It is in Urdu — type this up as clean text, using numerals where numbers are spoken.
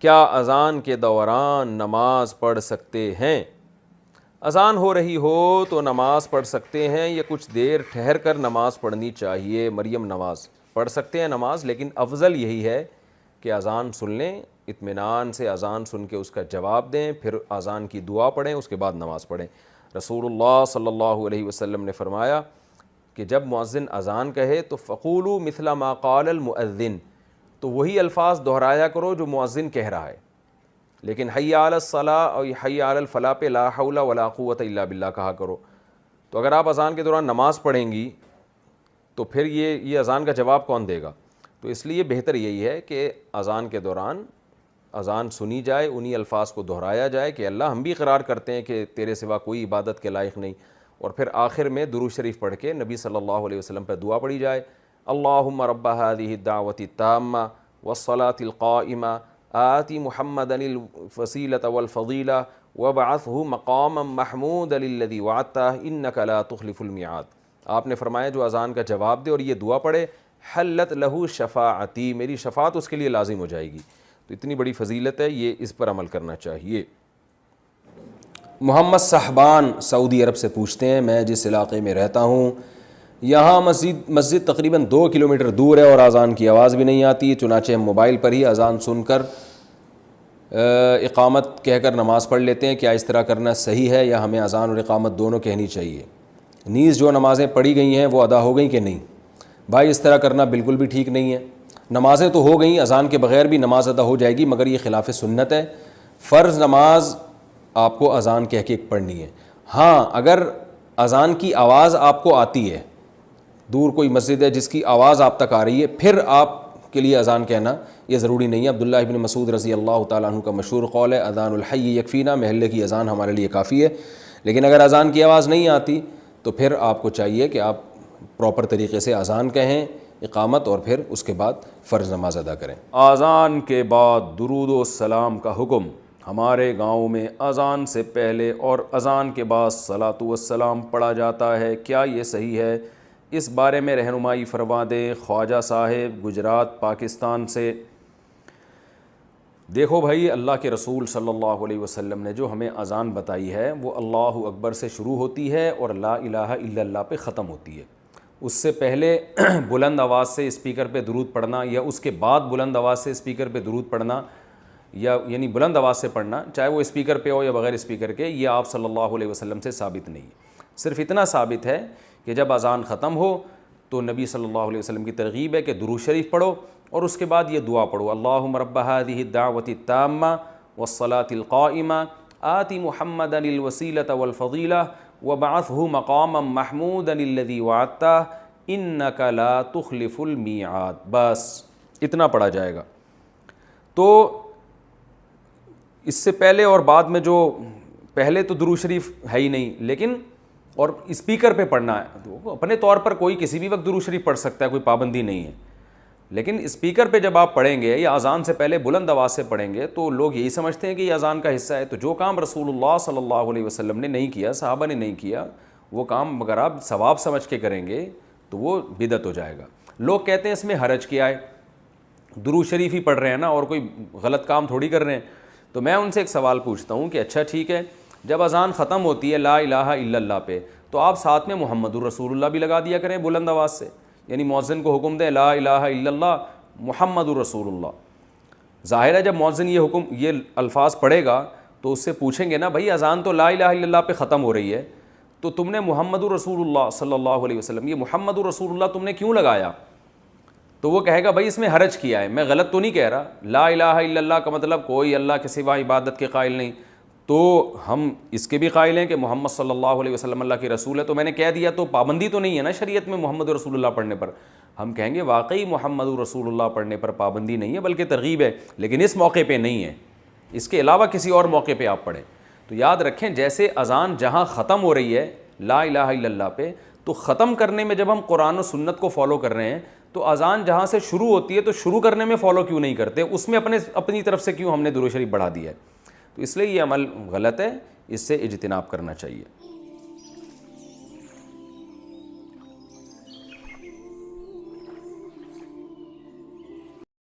کیا اذان کے دوران نماز پڑھ سکتے ہیں؟ اذان ہو رہی ہو تو نماز پڑھ سکتے ہیں یا کچھ دیر ٹھہر کر نماز پڑھنی چاہیے؟ مریم نواز پڑھ سکتے ہیں نماز، لیکن افضل یہی ہے کہ اذان سن لیں، اطمینان سے اذان سن کے اس کا جواب دیں، پھر اذان کی دعا پڑھیں، اس کے بعد نماز پڑھیں۔ رسول اللہ صلی اللہ علیہ وسلم نے فرمایا کہ جب مؤذن اذان کہے تو فقولوا مثل ما قال المؤذن، تو وہی الفاظ دہرایا کرو جو مؤذن کہہ رہا ہے، لیکن حی علی الصلاۃ اور حی علی الفلاح پہ لا حول ولا قوت الا باللہ کہا کرو۔ تو اگر آپ اذان کے دوران نماز پڑھیں گی تو پھر یہ اذان کا جواب کون دے گا؟ تو اس لیے بہتر یہی ہے کہ اذان کے دوران اذان سنی جائے، انہی الفاظ کو دہرایا جائے کہ اللہ ہم بھی اقرار کرتے ہیں کہ تیرے سوا کوئی عبادت کے لائق نہیں، اور پھر آخر میں درود شریف پڑھ کے نبی صلی اللہ علیہ وسلم پہ دعا پڑھی جائے، اللہم رب هذه الدعوۃ التامہ والصلاۃ القائمہ آت محمدا الوسیلۃ والفضیلہ وابعثہ مقاما محمودا الذی وعدتہ انک لا تخلف المیعاد۔ آپ نے فرمایا جو اذان کا جواب دے اور یہ دعا پڑھے، حلت لہ شفاعتی، میری شفاعت اس کے لیے لازم ہو جائے گی۔ تو اتنی بڑی فضیلت ہے، یہ اس پر عمل کرنا چاہیے۔ محمد صاحبان سعودی عرب سے پوچھتے ہیں، میں جس علاقے میں رہتا ہوں یہاں مسجد تقریباً 2 کلومیٹر دور ہے اور اذان کی آواز بھی نہیں آتی، چنانچہ ہم موبائل پر ہی اذان سن کر اقامت کہہ کر نماز پڑھ لیتے ہیں، کیا اس طرح کرنا صحیح ہے یا ہمیں اذان اور اقامت دونوں کہنی چاہیے؟ نیز جو نمازیں پڑھی گئی ہیں وہ ادا ہو گئیں کہ نہیں؟ بھائی اس طرح کرنا بالکل بھی ٹھیک نہیں ہے۔ نمازیں تو ہو گئیں، اذان کے بغیر بھی نماز ادا ہو جائے گی، مگر یہ خلاف سنت ہے۔ فرض نماز آپ کو اذان کہہ کے پڑھنی ہے۔ ہاں اگر اذان کی آواز آپ کو آتی ہے، دور کوئی مسجد ہے جس کی آواز آپ تک آ رہی ہے، پھر آپ کے لیے اذان کہنا یہ ضروری نہیں ہے۔ عبداللہ ابن مسعود رضی اللہ تعالیٰ عنہ کا مشہور قول ہے، اذان الحی یکفینا، محلے کی اذان ہمارے لیے کافی ہے۔ لیکن اگر اذان کی آواز نہیں آتی تو پھر آپ کو چاہیے کہ آپ پراپر طریقے سے اذان کہیں، اقامت، اور پھر اس کے بعد فرض نماز ادا کریں۔ اذان کے بعد درود و سلام کا حکم۔ ہمارے گاؤں میں اذان سے پہلے اور اذان کے بعد صلاۃ و السلام پڑھا جاتا ہے، کیا یہ صحیح ہے؟ اس بارے میں رہنمائی فرما دیں۔ خواجہ صاحب گجرات پاکستان سے۔ دیکھو بھائی، اللہ کے رسول صلی اللہ علیہ وسلم نے جو ہمیں اذان بتائی ہے وہ اللہ اکبر سے شروع ہوتی ہے اور لا الہ الا اللہ پہ ختم ہوتی ہے۔ اس سے پہلے بلند آواز سے اسپیکر پہ درود پڑھنا یا اس کے بعد بلند آواز سے اسپیکر پہ درود پڑھنا، یا یعنی بلند آواز سے پڑھنا چاہے وہ اسپیکر پہ ہو یا بغیر اسپیکر کے، یہ آپ صلی اللہ علیہ وسلم سے ثابت نہیں ہے۔ صرف اتنا ثابت ہے کہ جب اذان ختم ہو تو نبی صلی اللہ علیہ وسلم کی ترغیب ہے کہ درود شریف پڑھو اور اس کے بعد یہ دعا پڑھو، اللہم رب هذه الدعوۃ التامہ والصلاۃ القائمہ آت محمدا الوسیلۃ والفضیلہ وابعثہ مقاما محمودا الذی وعدتہ انک لا تخلف المیعاد۔ بس اتنا پڑھا جائے گا۔ تو اس سے پہلے اور بعد میں جو پہلے تو درود شریف ہے ہی نہیں، لیکن اور اسپیکر پہ پڑھنا ہے تو اپنے طور پر کوئی کسی بھی وقت درود شریف پڑھ سکتا ہے، کوئی پابندی نہیں ہے، لیکن اسپیکر پہ جب آپ پڑھیں گے یا اذان سے پہلے بلند آواز سے پڑھیں گے تو لوگ یہی سمجھتے ہیں کہ یہ اذان کا حصہ ہے۔ تو جو کام رسول اللہ صلی اللہ علیہ وسلم نے نہیں کیا، صحابہ نے نہیں کیا، وہ کام اگر آپ ثواب سمجھ کے کریں گے تو وہ بدعت ہو جائے گا۔ لوگ کہتے ہیں اس میں حرج کیا ہے، درود شریف ہی پڑھ رہے ہیں نا اور کوئی غلط کام تھوڑی کر رہے ہیں۔ تو میں ان سے ایک سوال پوچھتا ہوں کہ اچھا ٹھیک ہے، جب اذان ختم ہوتی ہے لا الہ الا اللہ پہ تو آپ ساتھ میں محمد الرسول اللہ بھی لگا دیا کریں بلند آواز سے، یعنی مؤذن کو حکم دیں لا الہ الا اللہ محمد الرسول اللہ۔ ظاہر ہے جب مؤذن یہ الفاظ پڑھے گا تو اس سے پوچھیں گے نا بھائی اذان تو لا الہ الا اللہ پہ ختم ہو رہی ہے، تو تم نے محمد الرسول اللہ صلی اللہ علیہ وسلم، یہ محمد الرسول اللہ تم نے کیوں لگایا؟ تو وہ کہے گا بھائی اس میں حرج کیا ہے، میں غلط تو نہیں کہہ رہا، لا الہ الا اللہ کا مطلب کوئی اللہ کے سوا عبادت کے قائل نہیں، تو ہم اس کے بھی قائل ہیں کہ محمد صلی اللہ علیہ وسلم اللہ کے رسول ہے، تو میں نے کہہ دیا تو پابندی تو نہیں ہے نا شریعت میں محمد رسول اللہ پڑھنے پر۔ ہم کہیں گے واقعی محمد رسول اللہ پڑھنے پر پابندی نہیں ہے بلکہ ترغیب ہے، لیکن اس موقع پہ نہیں ہے، اس کے علاوہ کسی اور موقع پہ آپ پڑھیں۔ تو یاد رکھیں جیسے اذان جہاں ختم ہو رہی ہے لا الہ الا اللہ پہ، تو ختم کرنے میں جب ہم قرآن و سنت کو فالو کر رہے ہیں تو اذان جہاں سے شروع ہوتی ہے تو شروع کرنے میں فالو کیوں نہیں کرتے، اس میں اپنی طرف سے کیوں ہم نے درود شریف بڑھا دیا ہے؟ تو اس لیے یہ عمل غلط ہے، اس سے اجتناب کرنا چاہیے۔